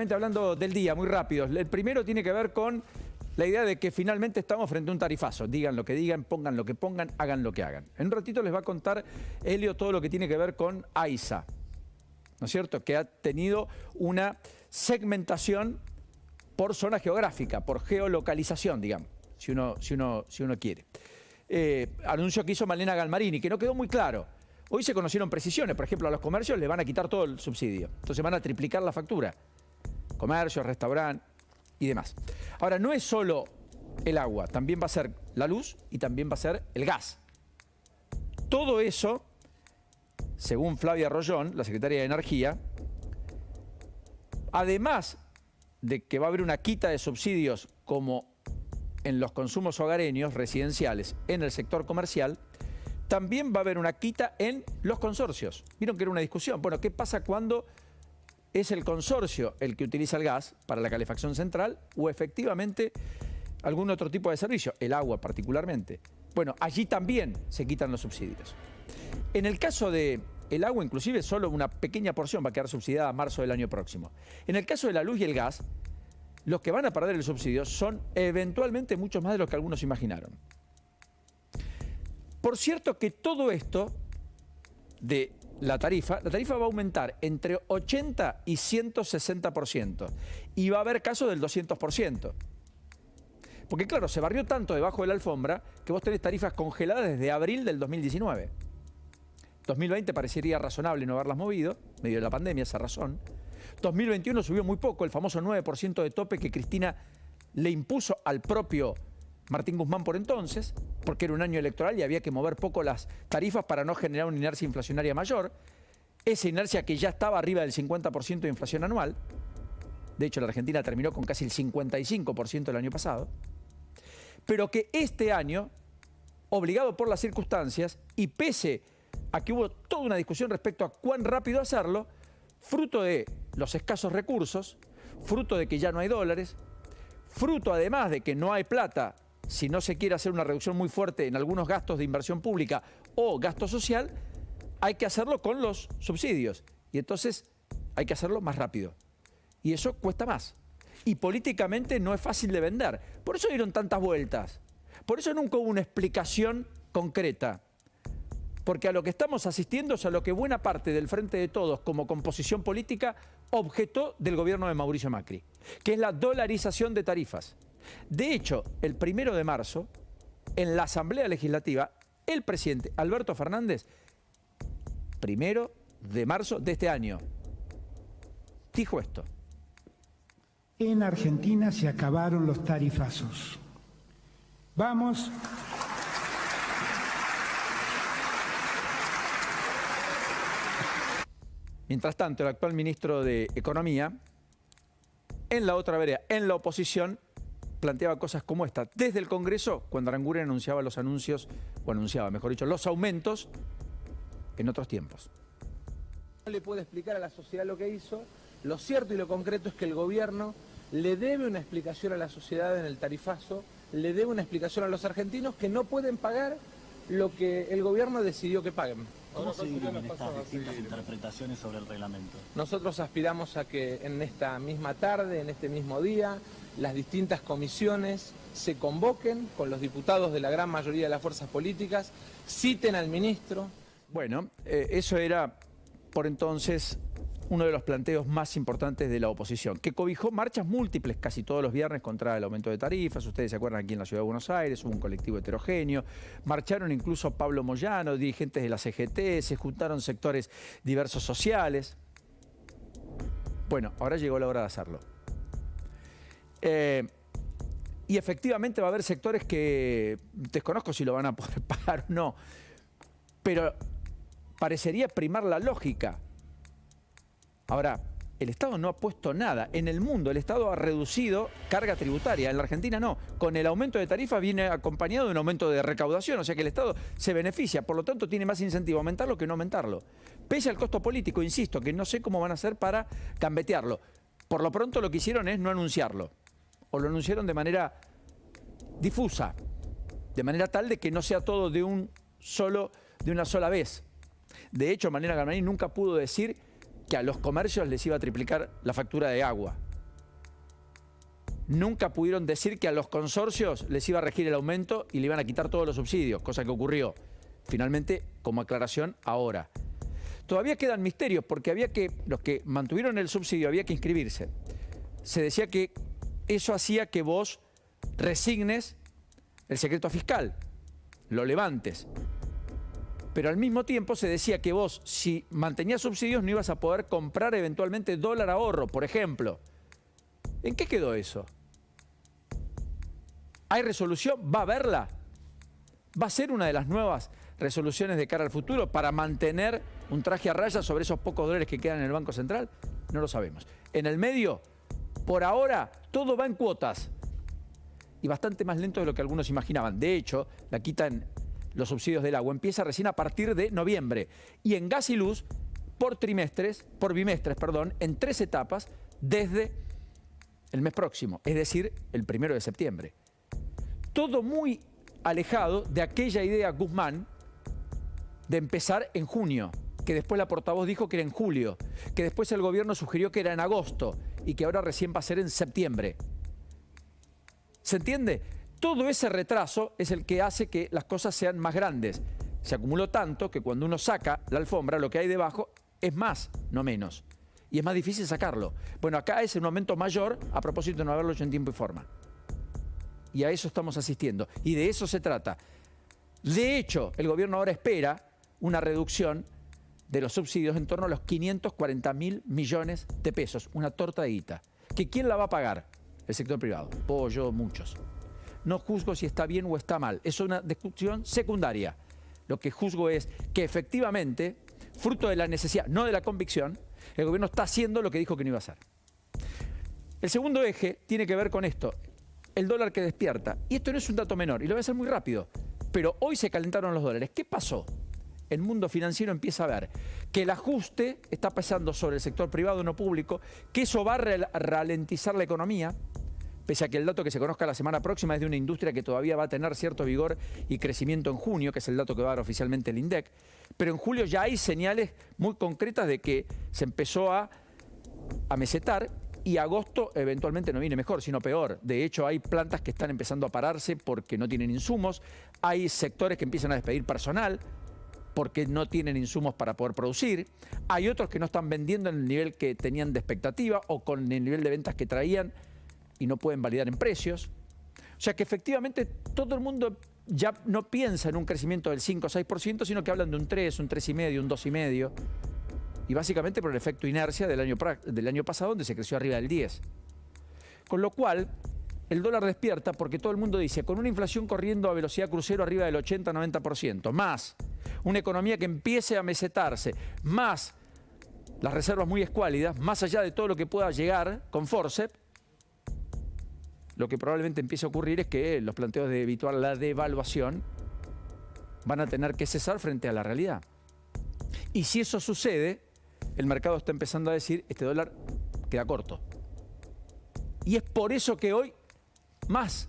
Hablando del día, muy rápido. El primero tiene que ver con la idea de que finalmente estamos frente a un tarifazo. Digan lo que digan, pongan lo que pongan, hagan lo que hagan. En un ratito les va a contar Helio todo lo que tiene que ver con AISA, ¿no es cierto? Que ha tenido una segmentación por zona geográfica, por geolocalización, digamos, si uno quiere. Anuncio que hizo Malena Galmarini, que no quedó muy claro. Hoy se conocieron precisiones, por ejemplo, a los comercios les van a quitar todo el subsidio. Entonces van a triplicar la factura. Comercios, restaurantes y demás. Ahora, no es solo el agua, también va a ser la luz y también va a ser el gas. Todo eso, según Flavia Rollón, la secretaria de Energía, además de que va a haber una quita de subsidios como en los consumos hogareños residenciales en el sector comercial, también va a haber una quita en los consorcios. Vieron que era una discusión. Bueno, ¿qué pasa cuando es el consorcio el que utiliza el gas para la calefacción central o efectivamente algún otro tipo de servicio, el agua particularmente? Bueno, allí también se quitan los subsidios. En el caso del agua, inclusive, solo una pequeña porción va a quedar subsidiada a marzo del año próximo. En el caso de la luz y el gas, los que van a perder el subsidio son eventualmente muchos más de los que algunos imaginaron. Por cierto que todo esto de la tarifa va a aumentar entre 80 y 160%. Y va a haber casos del 200%. Porque claro, se barrió tanto debajo de la alfombra que vos tenés tarifas congeladas desde abril del 2019. 2020 parecería razonable no haberlas movido, medio de la pandemia, esa razón. 2021 subió muy poco, el famoso 9% de tope que Cristina le impuso al propio Martín Guzmán por entonces, porque era un año electoral y había que mover poco las tarifas para no generar una inercia inflacionaria mayor. Esa inercia que ya estaba arriba del 50% de inflación anual. De hecho, la Argentina terminó con casi el 55% el año pasado. Pero que este año, obligado por las circunstancias, y pese a que hubo toda una discusión respecto a cuán rápido hacerlo, fruto de los escasos recursos, fruto de que ya no hay dólares, fruto además de que no hay plata si no se quiere hacer una reducción muy fuerte en algunos gastos de inversión pública o gasto social, hay que hacerlo con los subsidios. Y entonces hay que hacerlo más rápido. Y eso cuesta más. Y políticamente no es fácil de vender. Por eso dieron tantas vueltas. Por eso nunca hubo una explicación concreta. Porque a lo que estamos asistiendo es a lo que buena parte del Frente de Todos, como composición política, objetó del gobierno de Mauricio Macri, que es la dolarización de tarifas. De hecho, el 1 de marzo, en la Asamblea Legislativa, el presidente Alberto Fernández, 1 de marzo de este año, dijo esto. En Argentina se acabaron los tarifazos. Vamos. Mientras tanto, el actual ministro de Economía, en la otra vereda, en la oposición, planteaba cosas como esta. Desde el Congreso, cuando Aranguren anunciaba los anuncios, o anunciaba, mejor dicho, los aumentos en otros tiempos. No le puede explicar a la sociedad lo que hizo. Lo cierto y lo concreto es que el gobierno le debe una explicación a la sociedad en el tarifazo, le debe una explicación a los argentinos que no pueden pagar lo que el gobierno decidió que paguen. ¿Cómo se viven estas distintas interpretaciones sobre el reglamento? Nosotros aspiramos a que en esta misma tarde, en este mismo día, las distintas comisiones se convoquen con los diputados de la gran mayoría de las fuerzas políticas, citen al ministro. Bueno, eso era por entonces uno de los planteos más importantes de la oposición, que cobijó marchas múltiples casi todos los viernes contra el aumento de tarifas. Ustedes se acuerdan, aquí en la Ciudad de Buenos Aires hubo un colectivo heterogéneo, marcharon incluso Pablo Moyano, dirigentes de la CGT, se juntaron sectores diversos sociales. Bueno, ahora llegó la hora de hacerlo. Y efectivamente va a haber sectores que desconozco si lo van a poder pagar o no, pero parecería primar la lógica. Ahora, el Estado no ha puesto nada. En el mundo el Estado ha reducido carga tributaria, en la Argentina no. Con el aumento de tarifas viene acompañado de un aumento de recaudación, o sea que el Estado se beneficia, por lo tanto tiene más incentivo a aumentarlo que no aumentarlo. Pese al costo político, insisto, que no sé cómo van a hacer para gambetearlo. Por lo pronto lo que hicieron es no anunciarlo, o lo anunciaron de manera difusa, de manera tal de que no sea todo de una sola vez. De hecho, Malena Galmarini nunca pudo decir que a los comercios les iba a triplicar la factura de agua. nunca pudieron decir que a los consorcios les iba a regir el aumento y le iban a quitar todos los subsidios, cosa que ocurrió. Finalmente, como aclaración, ahora. Todavía quedan misterios porque los que mantuvieron el subsidio había que inscribirse. Se decía que eso hacía que vos resignes el secreto fiscal, lo levantes. Pero al mismo tiempo se decía que vos, si mantenías subsidios, no ibas a poder comprar eventualmente dólar ahorro, por ejemplo. ¿En qué quedó eso? ¿Hay resolución? ¿Va a haberla? ¿Va a ser una de las nuevas resoluciones de cara al futuro para mantener un traje a raya sobre esos pocos dólares que quedan en el Banco Central? No lo sabemos. En el medio, por ahora, todo va en cuotas. Y bastante más lento de lo que algunos imaginaban. De hecho, la quita en los subsidios del agua empieza recién a partir de noviembre. Y en gas y luz, por bimestres, en 3 etapas desde el mes próximo, es decir, el 1 de septiembre. Todo muy alejado de aquella idea Guzmán de empezar en junio, que después la portavoz dijo que era en julio, que después el gobierno sugirió que era en agosto y que ahora recién va a ser en septiembre. ¿Se entiende? Todo ese retraso es el que hace que las cosas sean más grandes. Se acumuló tanto que cuando uno saca la alfombra, lo que hay debajo es más, no menos. Y es más difícil sacarlo. Bueno, acá es un aumento mayor a propósito de no haberlo hecho en tiempo y forma. Y a eso estamos asistiendo. Y de eso se trata. De hecho, el gobierno ahora espera una reducción de los subsidios en torno a los 540.000 millones de pesos. Una torta de guita. ¿Que quién la va a pagar? El sector privado. Yo, muchos. No juzgo si está bien o está mal. Es una discusión secundaria. Lo que juzgo es que efectivamente, fruto de la necesidad, no de la convicción, el gobierno está haciendo lo que dijo que no iba a hacer. El segundo eje tiene que ver con esto. El dólar que despierta. Y esto no es un dato menor, y lo voy a hacer muy rápido. Pero hoy se calentaron los dólares. ¿Qué pasó? El mundo financiero empieza a ver que el ajuste está pesando sobre el sector privado, no público, que eso va a ralentizar la economía, pese a que el dato que se conozca la semana próxima es de una industria que todavía va a tener cierto vigor y crecimiento en junio, que es el dato que va a dar oficialmente el INDEC. Pero en julio ya hay señales muy concretas de que se empezó a mesetar. Y agosto eventualmente no viene mejor, sino peor. De hecho, hay plantas que están empezando a pararse porque no tienen insumos. Hay sectores que empiezan a despedir personal porque no tienen insumos para poder producir. Hay otros que no están vendiendo en el nivel que tenían de expectativa o con el nivel de ventas que traían y no pueden validar en precios. O sea que efectivamente todo el mundo ya no piensa en un crecimiento del 5 o 6%, sino que hablan de un 3, un 3,5, un 2,5%. Y básicamente por el efecto inercia del año pasado, donde se creció arriba del 10. Con lo cual, el dólar despierta porque todo el mundo dice, con una inflación corriendo a velocidad crucero arriba del 80-90%, más una economía que empiece a mesetarse, más las reservas muy escuálidas, más allá de todo lo que pueda llegar con forceps, lo que probablemente empiece a ocurrir es que los planteos de evitar la devaluación van a tener que cesar frente a la realidad. Y si eso sucede, el mercado está empezando a decir, este dólar queda corto. Y es por eso que hoy, más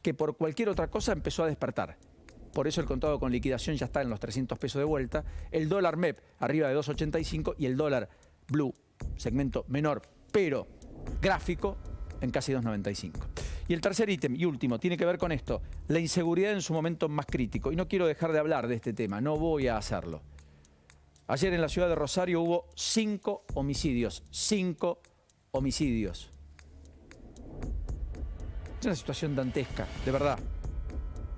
que por cualquier otra cosa, empezó a despertar. Por eso el contado con liquidación ya está en los 300 pesos de vuelta, el dólar MEP arriba de 2,85 y el dólar Blue, segmento menor, pero gráfico, en casi 2,95. Y el tercer ítem y último tiene que ver con esto, la inseguridad en su momento más crítico. Y no quiero dejar de hablar de este tema, no voy a hacerlo. Ayer en la ciudad de Rosario hubo 5 homicidios. 5 homicidios. Es una situación dantesca, de verdad.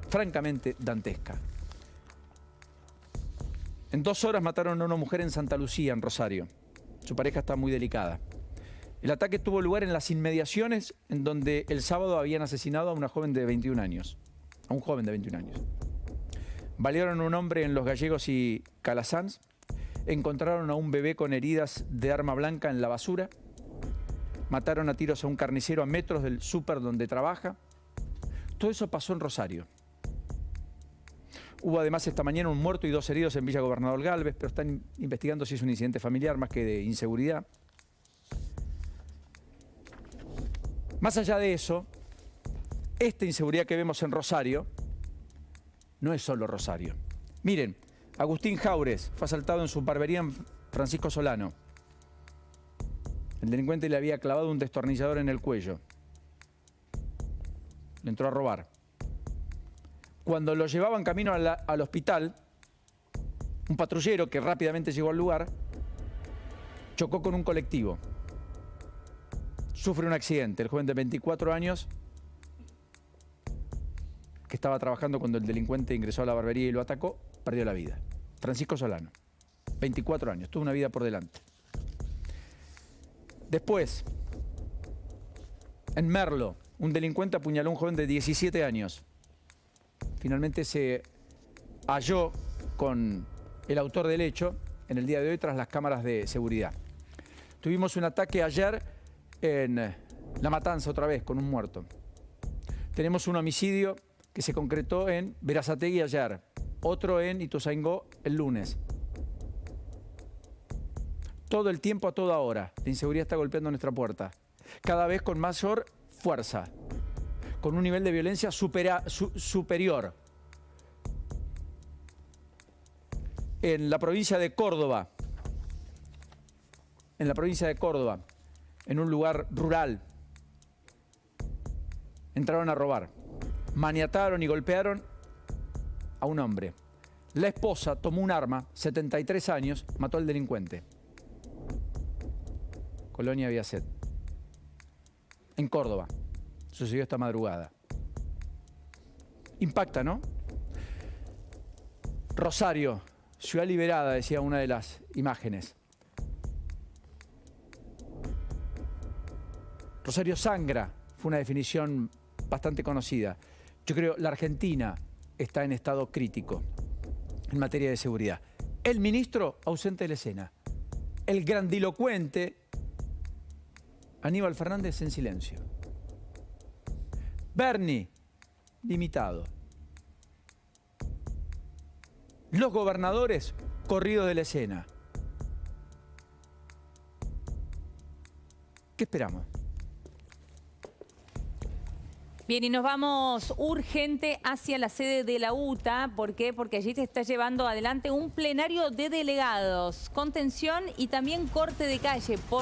Francamente dantesca. En 2 horas mataron a una mujer en Santa Lucía, en Rosario. Su pareja está muy delicada. El ataque tuvo lugar en las inmediaciones en donde el sábado habían asesinado a una joven de 21 años. A un joven de 21 años. Balearon a un hombre en Los Gallegos y Calasanz. Encontraron a un bebé con heridas de arma blanca en la basura. Mataron a tiros a un carnicero a metros del súper donde trabaja. Todo eso pasó en Rosario. Hubo además esta mañana un muerto y 2 heridos en Villa Gobernador Galvez, pero están investigando si es un incidente familiar más que de inseguridad. Más allá de eso, esta inseguridad que vemos en Rosario no es solo Rosario. Miren, Agustín Jaures fue asaltado en su barbería en Francisco Solano. El delincuente le había clavado un destornillador en el cuello. le entró a robar. Cuando lo llevaban camino al hospital, un patrullero que rápidamente llegó al lugar chocó con un colectivo. Sufre un accidente. El joven de 24 años, que estaba trabajando cuando el delincuente ingresó a la barbería y lo atacó, perdió la vida. Francisco Solano, 24 años, tuvo una vida por delante. Después, en Merlo, un delincuente apuñaló a un joven de 17 años. Finalmente se halló con el autor del hecho en el día de hoy tras las cámaras de seguridad. Tuvimos un ataque ayer en La Matanza otra vez con un muerto. Tenemos un homicidio que se concretó en Berazategui ayer, otro en Ituzaingó el lunes. Todo el tiempo, a toda hora, la inseguridad está golpeando nuestra puerta, cada vez con mayor fuerza, con un nivel de violencia superior. En la provincia de Córdoba, en un lugar rural, entraron a robar, maniataron y golpearon a un hombre. La esposa tomó un arma, 73 años, mató al delincuente. Colonia Viacet, en Córdoba. Sucedió esta madrugada. Impacta, ¿no? Rosario, ciudad liberada, decía una de las imágenes. Rosario sangra, fue una definición bastante conocida. Yo creo que la Argentina está en estado crítico en materia de seguridad. El ministro ausente de la escena. El grandilocuente Aníbal Fernández en silencio. Bernie, limitado. Los gobernadores corridos de la escena. ¿Qué esperamos? Bien, y nos vamos urgente hacia la sede de la UTA. ¿Por qué? Porque allí se está llevando adelante un plenario de delegados, contención y también corte de calle.